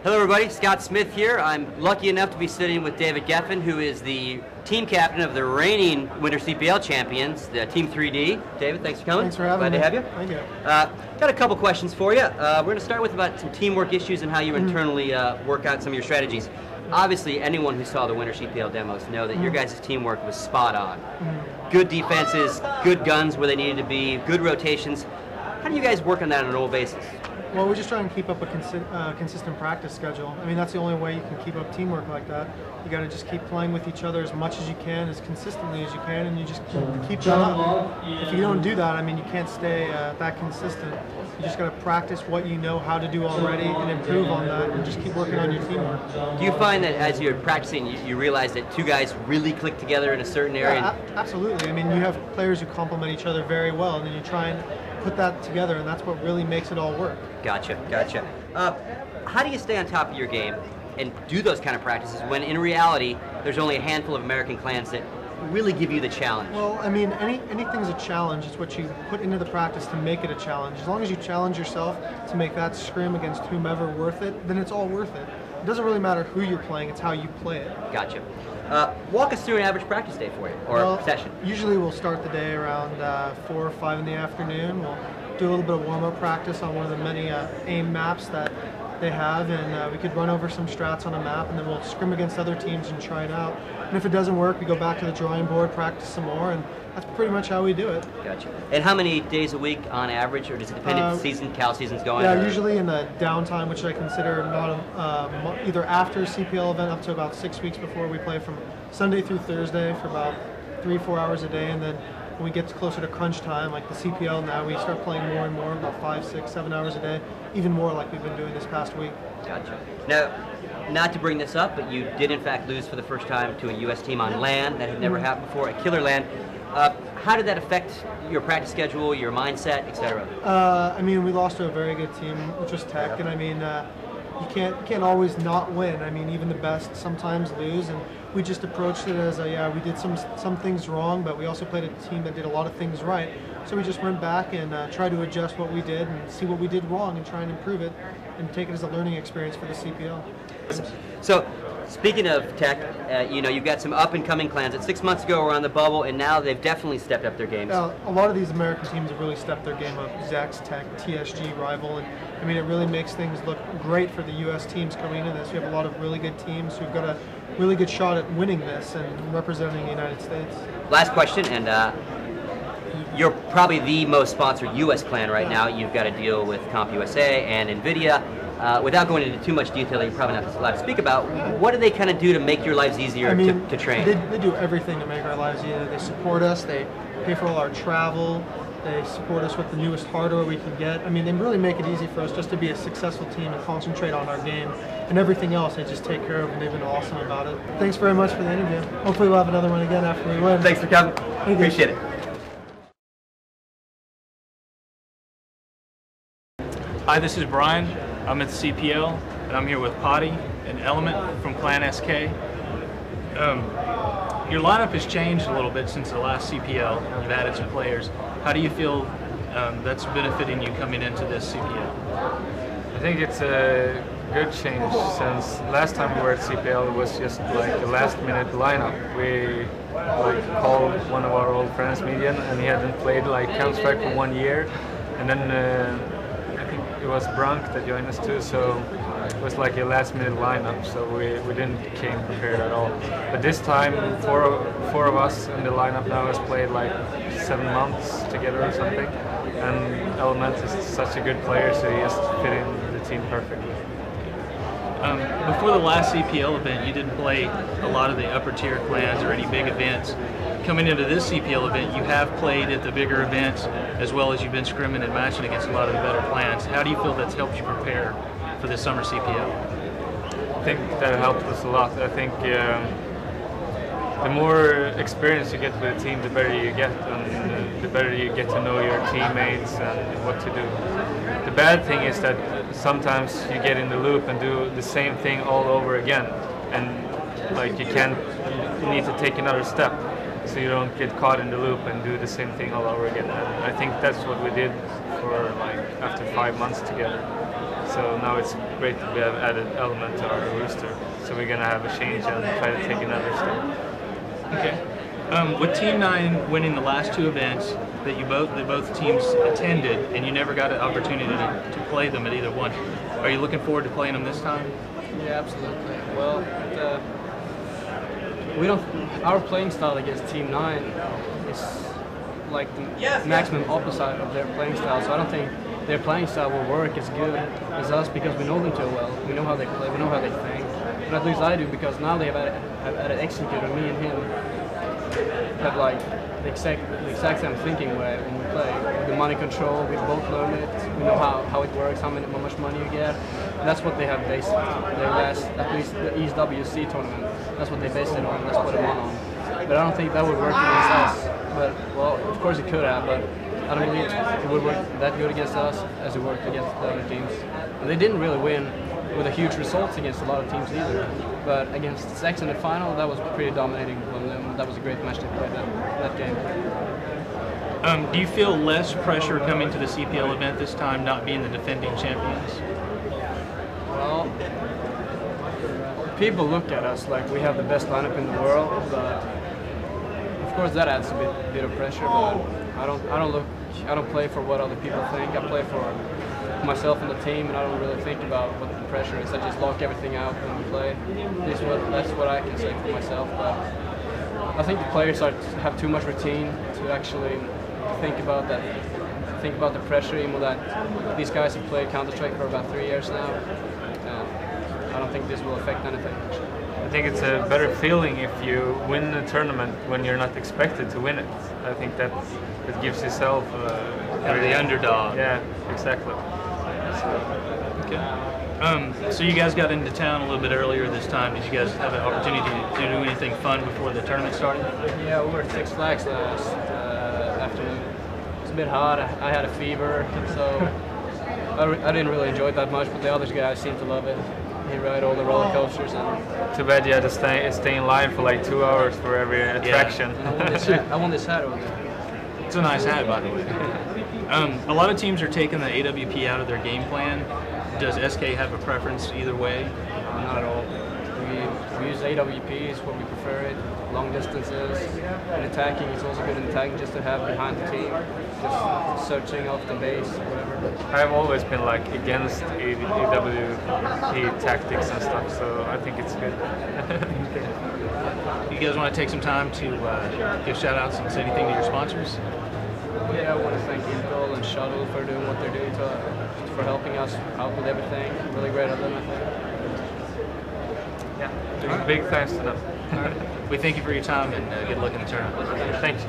Hello everybody, Scott Smith here. I'm lucky enough to be sitting with David Geffen, who is the team captain of the reigning Winter CPL champions, the Team 3D. David, thanks for coming. Thanks for having me. Glad to have you. Thank you. Got a couple questions for you. We're going to start with about some teamwork issues and how you internally work out some of your strategies. Obviously, anyone who saw the Winter CPL demos know that your guys' teamwork was spot on. Good defenses, good guns where they needed to be, good rotations. How do you guys work on that on an old basis? Well, we just try and keep up a consistent practice schedule. I mean, that's the only way you can keep up teamwork like that. You got to just keep playing with each other as much as you can, as consistently as you can, and you just keep that up. If you don't do that, I mean, you can't stay that consistent. You just got to practice what you know how to do already and improve on that, and just keep working on your teamwork. Do you find that as you're practicing, you realize that two guys really click together in a certain area? Yeah, absolutely. I mean, you have players who complement each other very well, and then you try and put that together, and that's what really makes it all work. Gotcha. How do you stay on top of your game and do those kind of practices when in reality there's only a handful of American clans that really give you the challenge? Well, I mean, anything's a challenge. It's what you put into the practice to make it a challenge. As long as you challenge yourself to make that scrim against whomever worth it, then it's all worth it. It doesn't really matter who you're playing, it's how you play it. Gotcha. Walk us through an average practice day for you, or session. Usually we'll start the day around 4 or 5 in the afternoon. We'll do a little bit of warm-up practice on one of the many AIM maps that they have, and we could run over some strats on a map, and then we'll scrim against other teams and try it out. And if it doesn't work, we go back to the drawing board, practice some more, and that's pretty much how we do it. Gotcha. And how many days a week on average, or does it depend if the Cal season's going? Yeah, usually in the downtime, which I consider not either after CPL event up to about 6 weeks before. We play from Sunday through Thursday for about 3-4 hours a day, and then when we get closer to crunch time, like the CPL now, we start playing more and more, about 5, 6, 7 hours a day, even more like we've been doing this past week. Gotcha. Now, not to bring this up, but you did in fact lose for the first time to a U.S. team on LAN. That had never happened before, a killer LAN. How did that affect your practice schedule, your mindset, etc.? I mean, we lost to a very good team, which was Tech, and I mean, you can't always not win. I mean, even the best sometimes lose, and we just approached it as yeah, we did some things wrong, but we also played a team that did a lot of things right. So we just went back and tried to adjust what we did and see what we did wrong and try and improve it and take it as a learning experience for the CPL. So, speaking of Tech, you've got some up-and-coming clans that 6 months ago were on the bubble, and now they've definitely stepped up their games. A lot of these American teams have really stepped their game up. Zax, Tech, TSG, Rival, and I mean, it really makes things look great for the U.S. teams coming into this. We have a lot of really good teams who've got a really good shot at winning this and representing the United States. Last question, and you're probably the most sponsored U.S. clan right now. You've got to deal with CompUSA and NVIDIA. Without going into too much detail that you're probably not allowed to speak about, what do they kind of do to make your lives easier to train? They do everything to make our lives easier. They support us, they pay for all our travel, they support us with the newest hardware we can get. I mean, they really make it easy for us just to be a successful team and concentrate on our game. And everything else they just take care of, and they've been awesome about it. Thanks very much for the interview. Hopefully we'll have another one again after we win. Thanks for coming. Appreciate it. Hi, this is Brian. I'm at the CPL, and I'm here with Potty and Element from Clan SK. Your lineup has changed a little bit since the last CPL. You've added some players. How do you feel that's benefiting you coming into this CPL? I think it's a good change since last time we were at CPL it was just like a last-minute lineup. We called one of our old friends, Median, and he hadn't played like Counter-Strike for 1 year, and then I think it was Brunk that joined us too, so it was like a last-minute lineup, so we didn't came prepared at all. But this time, four of us in the lineup now has played like 7 months together or something, and Element is such a good player, so he just fit in the team perfectly. Before the last CPL event, you didn't play a lot of the upper tier clans or any big events. Coming into this CPL event, you have played at the bigger events as well as you've been scrimming and matching against a lot of the better clans. How do you feel that's helped you prepare for this summer CPL? I think that helped us a lot. I think the more experience you get with the team, the better you get, and the better you get to know your teammates and what to do. The bad thing is that sometimes you get in the loop and do the same thing all over again, and like you need to take another step. so you don't get caught in the loop and do the same thing all over again. And I think that's what we did for like after 5 months together. So now it's great to have added element to our rooster. So we're gonna have a change and try to take another step. Okay. With Team 9 winning the last 2 events that both teams attended, and you never got an opportunity to play them at either one, are you looking forward to playing them this time? Yeah, absolutely. Well, we don't. Our playing style against Team 9 is like the maximum opposite of their playing style. So I don't think their playing style will work as good as us because we know them too well. We know how they play. We know how they think. But at least I do because now they have added executor. Me and him have like the exact same thinking way when we play. The money control, we both learn it. We know how it works, how much money you get. And that's what they have based their last, at least the East WC tournament. That's what they based it on. That's what it won on. But I don't think that would work against us. But well, of course it could have, but I don't believe it would work that good against us as it worked against the other teams. And they didn't really win with a huge results against a lot of teams either. But against Sex in the final, that was pretty dominating from them. That was a great match they played that game. Do you feel less pressure coming to the CPL event this time, not being the defending champions? Well, people look at us like we have the best lineup in the world, but of course that adds a bit of pressure. But I don't play for what other people think. I play for myself and the team, and I don't really think about what the pressure is. I just lock everything out when we play. That's what I can say for myself. But I think the players have too much routine to actually think about that. Think about the pressure, even that these guys have played Counter-Strike for about 3 years now. I don't think this will affect anything. I think it's a better feeling if you win the tournament when you're not expected to win it. I think that it gives yourself The underdog. Yeah, exactly. Okay. So you guys got into town a little bit earlier this time. Did you guys have an opportunity to do anything fun before the tournament started? Yeah, we were at Six Flags last afternoon. It was a bit hot. I had a fever, so I didn't really enjoy it that much, but the other guys seemed to love it. He rode all the roller coasters. And Too bad you had to stay in line for like 2 hours for every attraction. Yeah. I won this hat over there. It's a nice hat, by the way. A lot of teams are taking the AWP out of their game plan. Does SK have a preference either way? Not at all. We use AWPs where we prefer it, long distances. And attacking is also good in attacking just to have behind the team, just searching off the base or whatever. I've always been like against AWP tactics and stuff, so I think it's good. You guys want to take some time to give shout outs and say anything to your sponsors? Yeah, I want to thank Intel and Shuttle for doing what they're doing for helping us out with everything. Really great of them, I think. Yeah, big thanks to them. We thank you for your time and good luck in the tournament. Thanks.